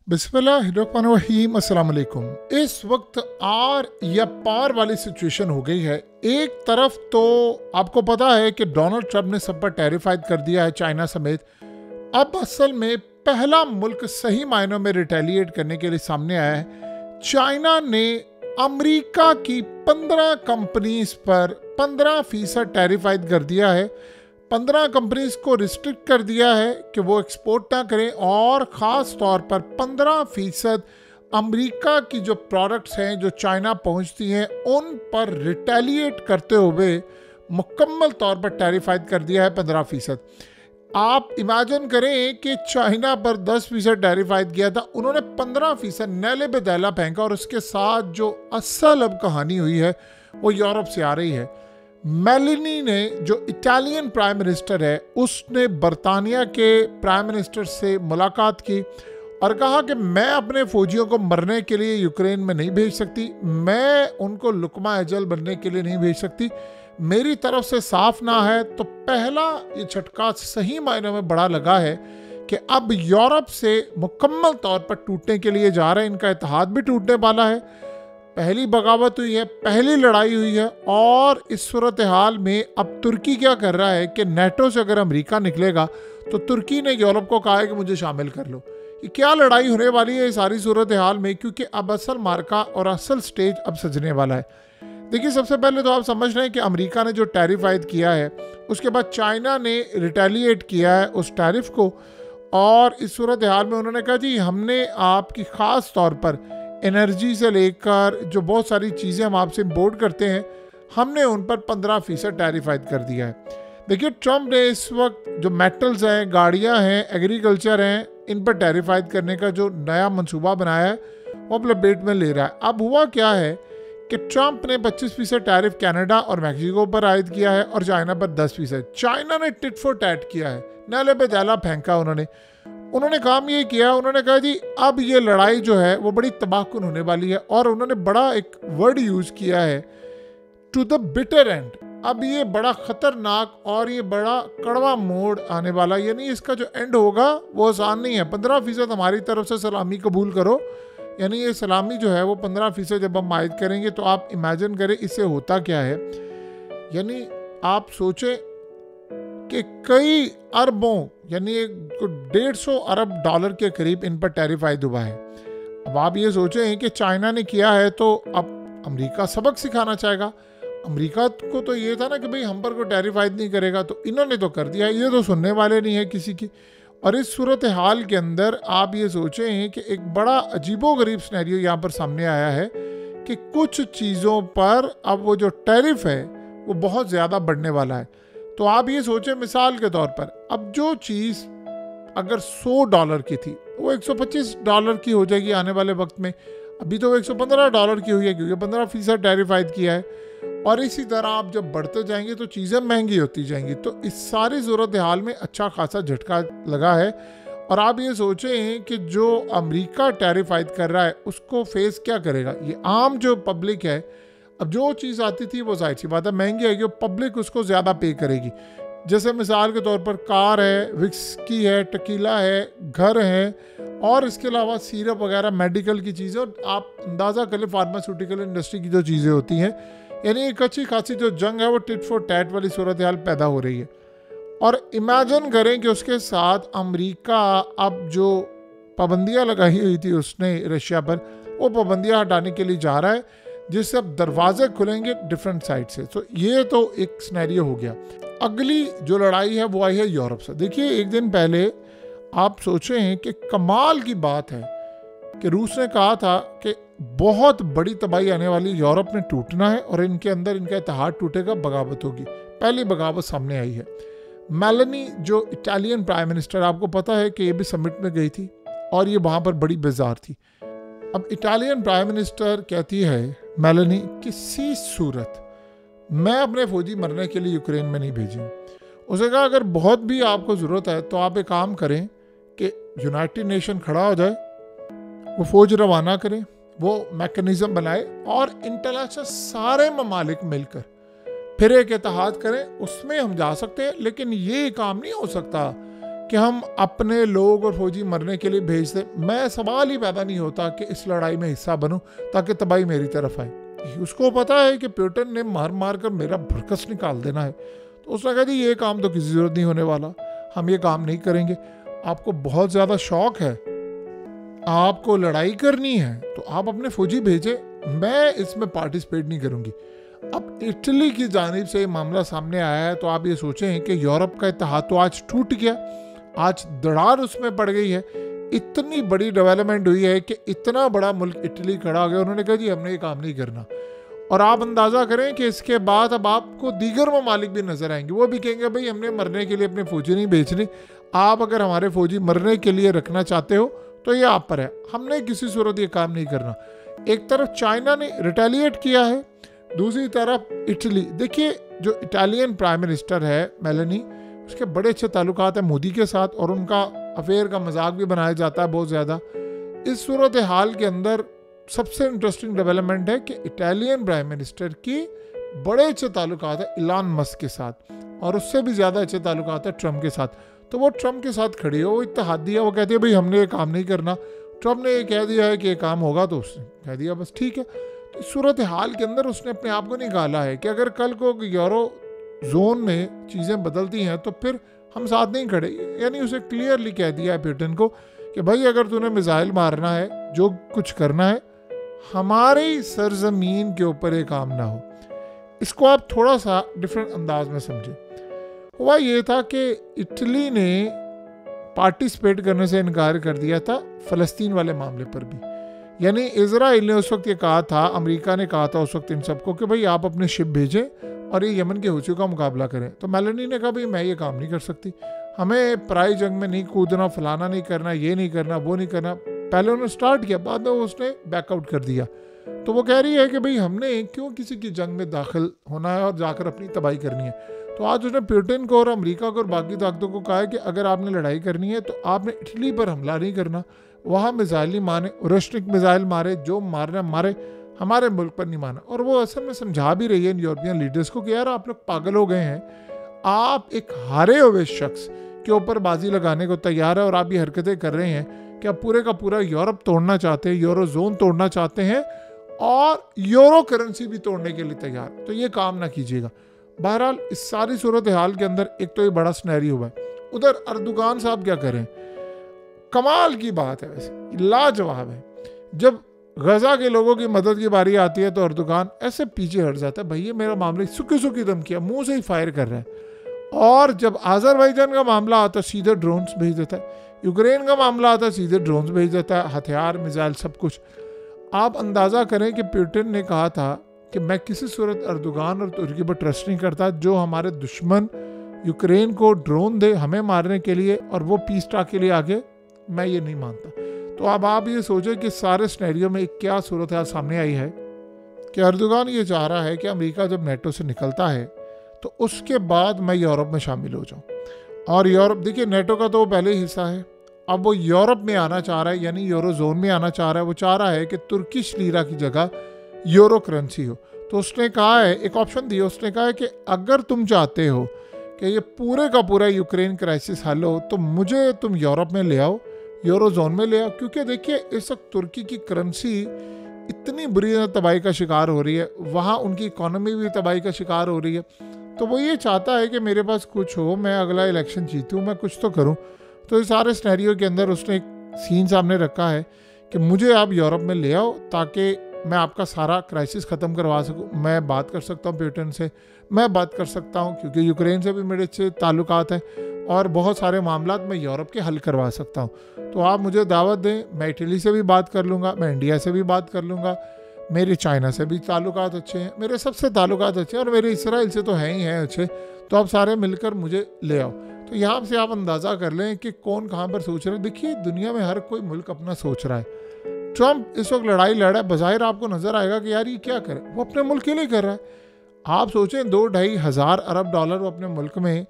बिस्मिल्लाहिर्रहमानिर्रहीम, अस्सलाम वालेकुम। इस वक्त आर या पार वाली सिचुएशन हो गई है। एक तरफ तो आपको पता है कि डोनाल्ड ट्रंप ने सब पर टैरिफ आयद कर दिया है, चाइना समेत। अब असल में पहला मुल्क सही मायनों में रिटेलिएट करने के लिए सामने आया है। चाइना ने अमेरिका की 15 कंपनीज पर 15% टैरिफ आयद कर दिया है। 15 कंपनीज को रिस्ट्रिक्ट कर दिया है कि वो एक्सपोर्ट ना करें, और ख़ास तौर पर 15% अमेरिका की जो प्रोडक्ट्स हैं जो चाइना पहुंचती हैं उन पर रिटेलिएट करते हुए मुकम्मल तौर पर टैरिफ आयद कर दिया है 15%। आप इमेजिन करें कि चाइना पर 10% टैरिफ आयद किया था, उन्होंने 15% नैले बेदैला फेंका। और उसके साथ जो असल अब कहानी हुई है वो यूरोप से आ रही है। मेलानी ने, जो इटालियन प्राइम मिनिस्टर है, उसने बरतानिया के प्राइम मिनिस्टर से मुलाकात की और कहा कि मैं अपने फौजियों को मरने के लिए यूक्रेन में नहीं भेज सकती, मैं उनको लुकमा अजल बनने के लिए नहीं भेज सकती, मेरी तरफ से साफ ना है। तो पहला ये झटका सही मायनों में बड़ा लगा है कि अब यूरोप से मुकम्मल तौर पर टूटने के लिए जा रहे हैं, इनका इत्तेहाद भी टूटने वाला है। पहली बगावत हुई है, पहली लड़ाई हुई है, और इस सूरत हाल में अब तुर्की क्या कर रहा है कि नेटो से अगर अमेरिका निकलेगा तो तुर्की ने यूरोप को कहा है कि मुझे शामिल कर लो। ये क्या लड़ाई होने वाली है सारी सूरत हाल में, क्योंकि अब असल मार्का और असल स्टेज अब सजने वाला है। देखिए, सबसे पहले तो आप समझ रहे हैं कि अमेरिका ने जो टैरिफ आयद किया है, उसके बाद चाइना ने रिटेलिएट किया है उस टैरिफ को, और इस सूरत हाल में उन्होंने कहा जी हमने आपकी ख़ास तौर पर एनर्जी से लेकर जो बहुत सारी चीज़ें हम आपसे इम्पोर्ट करते हैं, हमने उन पर 15% टैरिफ आयद कर दिया है। देखिए, ट्रंप ने इस वक्त जो मेटल्स हैं, गाड़ियां हैं, एग्रीकल्चर हैं, इन पर टैरिफ आयद करने का जो नया मंसूबा बनाया है वो अपने पेट में ले रहा है। अब हुआ क्या है कि ट्रंप ने 25% टैरिफ कनाडा और मैक्सिको पर आयद किया है और चाइना पर 10%। चाइना ने टिट फॉर टैट किया है, नाले पे जाला फेंका। उन्होंने काम ये किया, उन्होंने कहा जी अब ये लड़ाई जो है वो बड़ी तबाहकुन होने वाली है, और उन्होंने बड़ा एक वर्ड यूज़ किया है, टू द बिटर एंड। अब ये बड़ा ख़तरनाक और ये बड़ा कड़वा मोड़ आने वाला, यानी इसका जो एंड होगा वो आसान नहीं है। 15% हमारी तरफ से सलामी कबूल करो, यानी ये सलामी जो है वो 15% जब हम आयद करेंगे तो आप इमेजिन करें इससे होता क्या है। यानी आप सोचें कि कई अरबों, यानी 150 अरब डॉलर के करीब इन पर टैरिफ आयद हुआ है। अब आप ये सोचें कि चाइना ने किया है तो अब अमेरिका सबक सिखाना चाहेगा। अमेरिका को तो ये था ना कि भाई हम पर कोई टैरिफ आयद नहीं करेगा, तो इन्होंने तो कर दिया, ये तो सुनने वाले नहीं है किसी की। और इस सूरत हाल के अंदर आप ये सोचें कि एक बड़ा अजीबोगरीब सिनेरियो यहाँ पर सामने आया है कि कुछ चीज़ों पर अब वो जो टैरिफ है वो बहुत ज़्यादा बढ़ने वाला है। तो आप ये सोचें, मिसाल के तौर पर अब जो चीज़ अगर $100 की थी वो $125 की हो जाएगी आने वाले वक्त में। अभी तो वो $115 की हुई है क्योंकि 15% टैरिफ आयद किया है। और इसी तरह आप जब बढ़ते जाएंगे तो चीज़ें महंगी होती जाएंगी। तो इस सारी सूरत हाल में अच्छा खासा झटका लगा है। और आप ये सोचें कि जो अमेरिका टैरिफ आयद कर रहा है उसको फेस क्या करेगा ये आम जो पब्लिक है। अब जो चीज़ आती थी वो जाहिर सी बात है महंगी आएगी, पब्लिक उसको ज़्यादा पे करेगी। जैसे मिसाल के तौर पर कार है, विस्की है, टकीला है, घर है, और इसके अलावा सिरप वगैरह, मेडिकल की चीज़ें। और आप अंदाज़ा करें फार्मास्यूटिकल इंडस्ट्री की जो चीज़ें होती हैं, यानी एक अच्छी खासी जो जंग है वो टिट फॉर टैट वाली सूरत हाल पैदा हो रही है। और इमेजिन करें कि उसके साथ अमेरिका अब जो पाबंदियाँ लगाई हुई थी उसने रशिया पर, वो पाबंदियाँ हटाने के लिए जा रहा है, जिससे अब दरवाजे खुलेंगे डिफरेंट साइड से। तो ये तो एक सिनेरियो हो गया। अगली जो लड़ाई है वो आई है यूरोप से। देखिए, एक दिन पहले आप सोचें हैं कि कमाल की बात है कि रूस ने कहा था कि बहुत बड़ी तबाही आने वाली, यूरोप ने टूटना है और इनके अंदर इनका इत्तेहाद टूटेगा, बगावत होगी। पहली बगावत सामने आई है। मेलानी जो इटालियन प्राइम मिनिस्टर, आपको पता है कि ये भी समिट में गई थी और ये वहाँ पर बड़ी बेजार थी। अब इटालियन प्राइम मिनिस्टर कहती है मेलानी, किसी सूरत मैं अपने फौजी मरने के लिए यूक्रेन में नहीं भेजेंगे। उसे कहा अगर बहुत भी आपको ज़रूरत है तो आप एक काम करें कि यूनाइटेड नेशन खड़ा हो जाए, वो फौज रवाना करें, वो मैकेनिज़्म बनाए और इंटरनेशनल सारे ममालिक मिलकर फिर एक इत्तेहाद करें, उसमें हम जा सकते हैं। लेकिन ये काम नहीं हो सकता कि हम अपने लोग और फौजी मरने के लिए भेज दें। मैं सवाल ही पैदा नहीं होता कि इस लड़ाई में हिस्सा बनूं ताकि तबाही मेरी तरफ आए। उसको पता है कि प्यूटन ने मार मार कर मेरा भरकस निकाल देना है, तो उसने कहा जी ये काम तो किसी जरूरत नहीं होने वाला, हम ये काम नहीं करेंगे। आपको बहुत ज़्यादा शौक है, आपको लड़ाई करनी है, तो आप अपने फौजी भेजें, मैं इसमें पार्टिसिपेट नहीं करूंगी। अब इटली की जानिब से मामला सामने आया है, तो आप ये सोचें कि यूरोप का इत्तेहाद तो आज टूट गया, आज दरार उसमें पड़ गई है। इतनी बड़ी डेवलपमेंट हुई है कि इतना बड़ा मुल्क इटली खड़ा हो गया, उन्होंने कहा जी हमने ये काम नहीं करना। और आप अंदाज़ा करें कि इसके बाद अब आपको दीगर ममालिक भी नजर आएंगे, वो भी कहेंगे भाई हमने मरने के लिए अपने फौजी नहीं भेजने, आप अगर हमारे फौजी मरने के लिए रखना चाहते हो तो ये आप पर है, हमने किसी सूरत ये काम नहीं करना। एक तरफ चाइना ने रिटेलिएट किया है, दूसरी तरफ इटली। देखिए जो इटालियन प्राइम मिनिस्टर है मेलानी, उसके बड़े अच्छे ताल्लुकात हैं मोदी के साथ, और उनका अफेयर का मजाक भी बनाया जाता है बहुत ज़्यादा। इस सूरत हाल के अंदर सबसे इंटरेस्टिंग डेवलपमेंट है कि इटालियन प्राइम मिनिस्टर की बड़े अच्छे ताल्लुकात है इलान मस्क के साथ, और उससे भी ज़्यादा अच्छे ताल्लुकात है ट्रम्प के साथ। तो वो ट्रम्प के साथ खड़ी है, वो इत्तेहादी है, वो कहती है भाई हमने ये काम नहीं करना, ट्रम्प ने ये कह दिया है कि ये काम होगा तो उसने कह दिया बस ठीक है। तो इस सूरत हाल के अंदर उसने अपने आप को निकाला है कि अगर कल को यूरो जोन में चीज़ें बदलती हैं तो फिर हम साथ नहीं खड़े। यानी उसे क्लियरली कह दिया है पुतिन को कि भाई अगर तूने मिसाइल मारना है, जो कुछ करना है, हमारी सरजमीन के ऊपर ये काम ना हो। इसको आप थोड़ा सा डिफरेंट अंदाज में समझें। हुआ ये था कि इटली ने पार्टिसिपेट करने से इनकार कर दिया था फ़लस्तीन वाले मामले पर भी। यानी इजराइल ने उस वक्त ये कहा था, अमेरिका ने कहा था उस वक्त इन सबको कि भाई आप अपने शिप भेजें और ये यमन के हुथियों का मुकाबला करें। तो मेलानी ने कहा भाई मैं ये काम नहीं कर सकती, हमें पराई जंग में नहीं कूदना, फलाना नहीं करना, ये नहीं करना, वो नहीं करना। पहले उन्होंने स्टार्ट किया, बाद में उसने बैकआउट कर दिया। तो वो कह रही है कि भाई हमने क्यों किसी की जंग में दाखिल होना है और जाकर अपनी तबाही करनी है। तो आज उसने पुतिन को और अमेरिका को और बाकी ताकतों को कहा है कि अगर आपने लड़ाई करनी है तो आपने इटली पर हमला नहीं करना, वहाँ मिसाइल नहीं मारे, रेस्ट्रिक मिसाइल मारे, जो मारना मारे, हमारे मुल्क पर नहीं माना। और वो असल में समझा भी रही है इन यूरोपियन लीडर्स को कि यार आप लोग पागल हो गए हैं, आप एक हारे हुए शख्स के ऊपर बाजी लगाने को तैयार है और आप ये हरकतें कर रहे हैं कि आप पूरे का पूरा यूरोप तोड़ना चाहते हैं, यूरो जोन तोड़ना चाहते हैं और यूरो करेंसी भी तोड़ने के लिए तैयार, तो ये काम ना कीजिएगा। बहरहाल इस सारी सूरत हाल के अंदर एक तो ये बड़ा सिनेरियो हुआ है। उधर अर्दोगान साहब क्या करें, कमाल की बात है, वैसे लाजवाब है। जब गजा के लोगों की मदद की बारी आती है तो अर्दोगान ऐसे पीछे हट जाता है, भैया मेरा मामला सुखी सुखी धमकियां मुंह से ही फायर कर रहा है। और जब आज़रबाईजान का मामला आता है सीधे ड्रोन्स भेज देता है, यूक्रेन का मामला आता है सीधे ड्रोन्स भेज देता है, हथियार, मिसाइल, सब कुछ। आप अंदाज़ा करें कि पुतिन ने कहा था कि मैं किसी सूरत अर्दोगान और तुर्की पर ट्रस्ट नहीं करता, जो हमारे दुश्मन यूक्रेन को ड्रोन दे हमें मारने के लिए और वो पीस टॉक के लिए आगे, मैं ये नहीं मानता। तो अब आप ये सोचें कि सारे सिनेरियो में एक क्या सूरत हाल सामने आई है कि अर्दोगान ये चाह रहा है कि अमेरिका जब नेटो से निकलता है तो उसके बाद मैं यूरोप में शामिल हो जाऊं। और यूरोप, देखिए नेटो का तो वो पहले ही हिस्सा है, अब वो यूरोप में आना चाह रहा है, यानी यूरो जोन में आना चाह रहा है। वो चाह रहा है कि तुर्किश लीरा की जगह यूरो करेंसी हो। तो उसने कहा है, एक ऑप्शन दिया, उसने कहा है कि अगर तुम चाहते हो कि ये पूरे का पूरा यूक्रेन क्राइसिस हल हो तो मुझे तुम यूरोप में ले आओ, यूरो जोन में ले आओ। क्योंकि देखिए इस वक्त तुर्की की करेंसी इतनी बुरी तबाही का शिकार हो रही है, वहाँ उनकी इकोनॉमी भी तबाही का शिकार हो रही है। तो वो ये चाहता है कि मेरे पास कुछ हो, मैं अगला इलेक्शन जीतूँ, मैं कुछ तो करूँ। तो इस सारे सिनेरियो के अंदर उसने एक सीन सामने रखा है कि मुझे आप यूरोप में ले आओ ताकि मैं आपका सारा क्राइसिस ख़त्म करवा सकूँ। मैं बात कर सकता हूँ पुतिन से, मैं बात कर सकता हूँ क्योंकि यूक्रेन से भी मेरे अच्छे ताल्लुकात हैं और बहुत सारे मामला मैं यूरोप के हल करवा सकता हूँ। तो आप मुझे दावत दें, मैं इटली से भी बात कर लूँगा, मैं इंडिया से भी बात कर लूँगा, मेरे चाइना से भी ताल्लुकात अच्छे हैं, मेरे सबसे ताल्लुकात अच्छे हैं और मेरे इसराइल से तो हैं ही हैं अच्छे। तो आप सारे मिलकर मुझे ले आओ। तो यहाँ से आप अंदाज़ा कर लें कि कौन कहाँ पर सोच रहे हैं। देखिए दुनिया में हर कोई मुल्क अपना सोच रहा है। ट्रम्प इस वक्त लड़ाई लड़ रहा है, बज़ाहिर आपको नज़र आएगा कि यार ये क्या करे, वो अपने मुल्क के लिए कर रहा है। आप सोचें 2-2.5 हज़ार अरब डॉलर वो अपने मुल्क में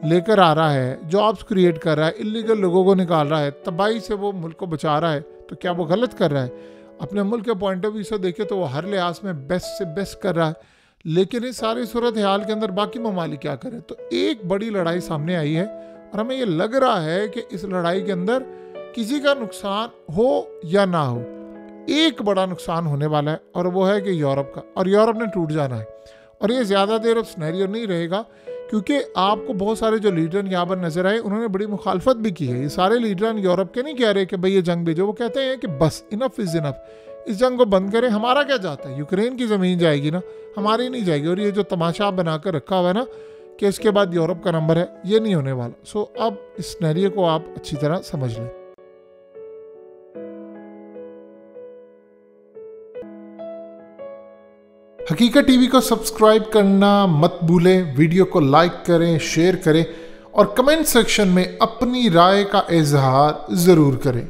लेकर आ रहा है, जॉब्स क्रिएट कर रहा है, इलीगल लोगों को निकाल रहा है, तबाही से वो मुल्क को बचा रहा है। तो क्या वो गलत कर रहा है? अपने मुल्क के पॉइंट ऑफ व्यू से देखे तो वो हर लिहाज में बेस्ट से बेस्ट कर रहा है। लेकिन इस सारी सूरत हाल के अंदर बाकी ममालिक क्या करें? तो एक बड़ी लड़ाई सामने आई है और हमें ये लग रहा है कि इस लड़ाई के अंदर किसी का नुकसान हो या ना हो, एक बड़ा नुकसान होने वाला है और वो है कि यूरोप का, और यूरोप ने टूट जाना है। और ये ज़्यादा देर अब सिनेरियो नहीं रहेगा, क्योंकि आपको बहुत सारे जो लीडर यहाँ पर नजर आए उन्होंने बड़ी मुखालफत भी की है। ये सारे लीडर यूरोप के नहीं कह रहे कि भाई ये जंग भेजो, वो कहते हैं कि बस इनफ इज़ इनफ, इस जंग को बंद करें। हमारा क्या जाता है, यूक्रेन की ज़मीन जाएगी ना, हमारी नहीं जाएगी। और ये जो तमाशा बनाकर रखा हुआ है ना कि इसके बाद यूरोप का नंबर है, ये नहीं होने वाला। सो अब इस सिनेरियो को आप अच्छी तरह समझ लें। हकीकत टीवी को सब्सक्राइब करना मत भूलें, वीडियो को लाइक करें, शेयर करें और कमेंट सेक्शन में अपनी राय का इजहार ज़रूर करें।